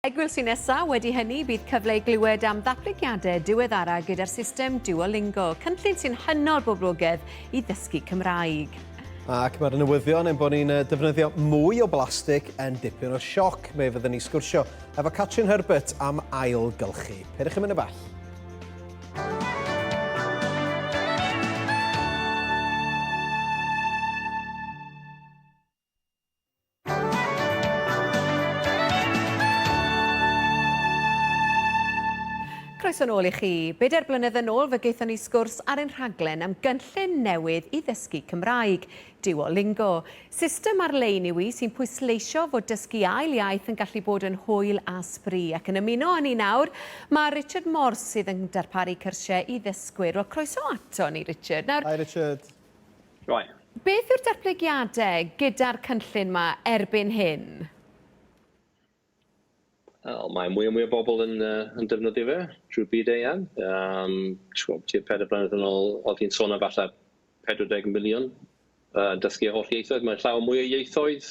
Egwyl sy'n nesaf wedi hynny bydd cyfle i glywed am ddatblygiadau diweddara gyda'r system Duolingo, cynllun sy'n hynod boblogaidd i ddysgu Cymraeg. Ac mae'r newyddion yn bod ni'n defnyddio mwy o blastig yn dipyn o sioc. Fe fyddwn ni sgwrsio efo Catrin Herbert am ailgylchu. Peidiwch yn mynd y bell. Croeso nôl i chi. 4 blynedd yn ôl fe gaethon ni sgwrs ar ein rhaglen am gynllun newydd i ddysgu Cymraeg, Duolingo. System ar-lein yw i sy'n pwysleisio fod dysgu ail iaith yn gallu bod yn hwyl a sbri. Ac yn ymuno â ni nawr, mae Richard Morse sydd yn darparu cyrsiau i ddysgwyr. Wel, croeso ato ni, Richard. Hi, Richard. Right. Beth yw'r datblygiadau gyda'r cynllun yma erbyn hyn? Mae mwy o bobl yn defnyddio fe trwy byd eang. Tua 4 blynedd yn ôl, oedd hi'n sôn am falle 40 miliwn dysgu holl ieithoedd. Mae'n llawer mwy o ieithoedd,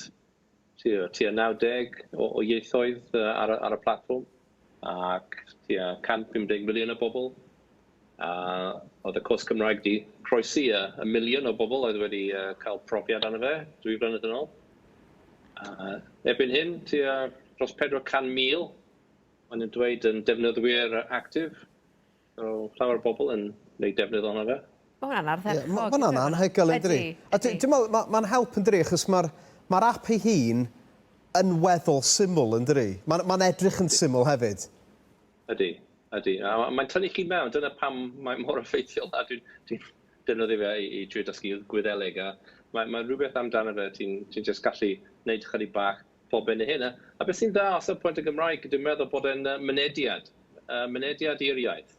tua 90 o ieithoedd ar y platform, ac tua 150 miliwn o bobl. Oedd y cwrs Cymraeg di croesi y miliwn o bobl oedd wedi cael profiad arno fe 2 blynedd yn ôl. Erbyn hyn, tua dros 400,000 maen nhw'n dweud yn defnyddwyr actif. So, llawer o bobl yn gwneud defnydd o'na fe. Mae hwnna'n ardderchog. Mae hwnna'n anhygoel yn dri. Dwi'n meddwl, mae'n help yn dri, achos mae'r app ei hun yn weddol syml yn dri. Mae'n edrych yn syml hefyd. Ydy. Mae'n tynnu chi mewn, dyna pam mae'n mor effeithiol. A dwi'n defnyddio fe i drwy dysgu Gwyddelig. Mae rhywbeth amdano fe, ti'n just gallu gwneud chydig bach pob yn hyn. A beth sy'n dda os y pwynt y Gymraeg, dwi'n meddwl bod e'n mynediad i'r iaith.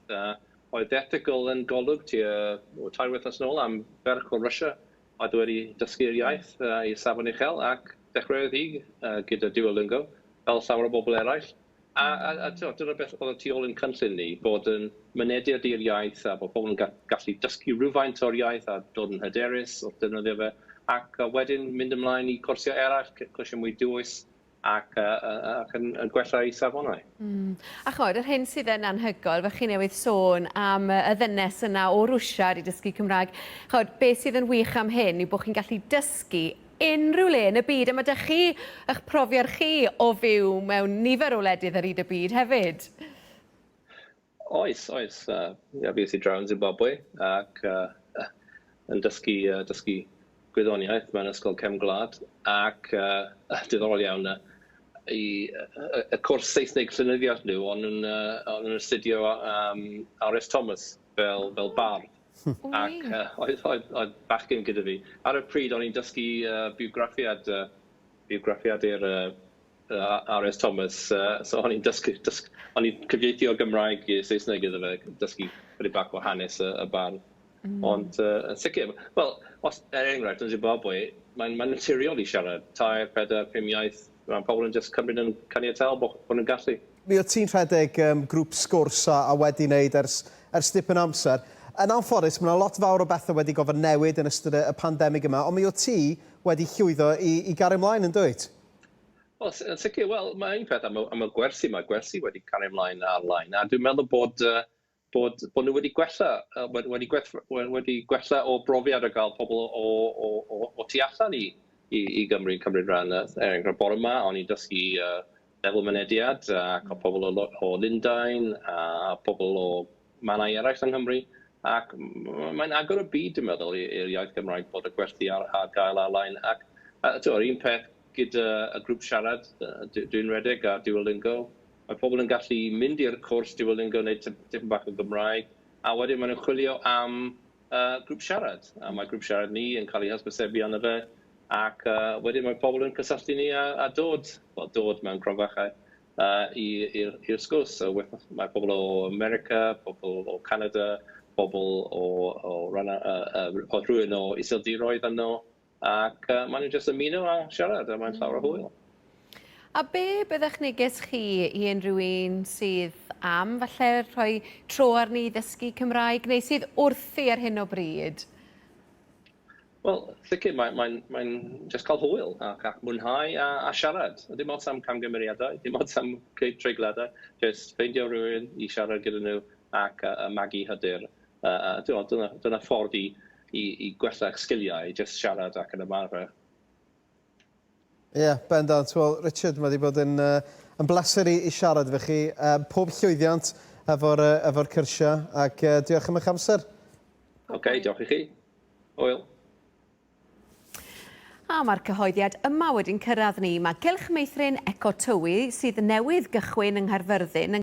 Oedd ethegol yn golwg tua 3 wythnos nôl am ferch o Russia oedd wedi dysgu'r iaith i safon uchel, ac dechreuodd hi gyda Duolingo fel llawer o bobl eraill. A dyna beth oedd y tu ôl yn cynllun ni, bod yn mynediad i'r iaith a bod pobl yn gallu dysgu rhywfaint o'r iaith a dod yn hyderus o defnyddio fe, ac wedyn mynd ymlaen i cwrsio eraill, cwrsio mwy dwys, ac yn gwella i safonau. A chod, yr hyn sydd yn anhygoel, fe chi newydd sôn am y ddynes yna o Rwsia i dysgu Cymraeg. Chod, beth sydd yn wych am hyn yw bod chi'n gallu dysgu unrhyw le yn y byd, a mae ydych chi, eich profiad chi o fyw mewn nifer o wledydd ar hyd y byd hefyd? Oes. Fi sy'n draw yn Zimbabwe, ac yn dysgu gwyddoniaeth mewn ysgol cefn gwlad, ac diddorol iawn y cwrs Saesneg llenyddiaeth nhw, ond yn astudio R.S. Thomas fel bardd. Ac oedd bachgen gyda fi. Ar y pryd, o'n i'n dysgu biograffiad i'r R.S. Thomas, so o'n i'n cyfieithu o Gymraeg i Saesneg iddo fe, dysgu chydig bach o hanes y bardd. Ond yn sicr, wel, os enghraifft yn Zimbabwe, mae'n naturiol i siarad 3, 4, 5 iaith. Mae'n pobl yn just cymryd yn caniatel bod nhw'n gallu. Mi oedd ti'n rhedeg grŵp sgwrs a wedi wneud ers dipyn amser. Yn anffodus, mae yna lot fawr o bethau wedi gofod newid yn ystod y pandemig yma, ond mi oedd ti wedi llwyddo i gario ymlaen yn dweud? Wel, yn sicr, mae un peth am y gwersi. Mae gwersi wedi cario ymlaen ar-lein. A dwi'n meddwl bod nhw wedi gwella o brofiad o gael pobl o tu allan i Gymru'n cymryd rhan. Bore yma, o'n i'n dysgu lefel mynediad, ac o pobl o Lundain, a pobl o mannau eraill yng Nghymru. Ac mae'n agor y byd, dwi'n meddwl, i'r iaith Gymraeg bod y gwerthu ar gael ar-lein. Ac un peth gyda y grŵp siarad, dwi'n redeg a Duolingo, mae pobl yn gallu mynd i'r cwrs Duolingo, wneud tipyn bach o Gymraeg, a wedyn maen nhw'n chwilio am grŵp siarad. A mae grŵp siarad ni yn cael ei hysbysebu arno fe, ac wedyn mae pobl yn cysylltu ni a dod mewn cronfachau i'r sgwrs. So, mae pobl o America, pobl o Canada, pobl o rhywun o Iseldiroedd yno, ac maen nhw'n jyst ymuno a siarad, a mae'n llawer o hwyl. A be byddech neges chi i unrhyw un sydd am falle rhoi tro arni i ddysgu Cymraeg, neu sydd wrthi ar hyn o bryd? Wel, sicr, mae'n just cael hwyl ac mwynhau a siarad. Dim ond am camgymeriadau, dim ond am treigladau. Just ffeindio rhywun i siarad gyda nhw ac magu hyder. Dyna ffordd i gwella eich sgiliau, just siarad ac yn ymarfer. Ie, bendant. Wel, Richard, mae wedi bod yn bleser i siarad efo chi. Pob llwyddiant efo'r cyrsia, ac diolch am eich amser. OK, diolch i chi. Hwyl. A mae'r cyhoeddiad yma wedi'n cyrraedd ni. Mae Gylch Meithrin Eco Tywi sydd newydd gychwyn yng Nghaerfyrddin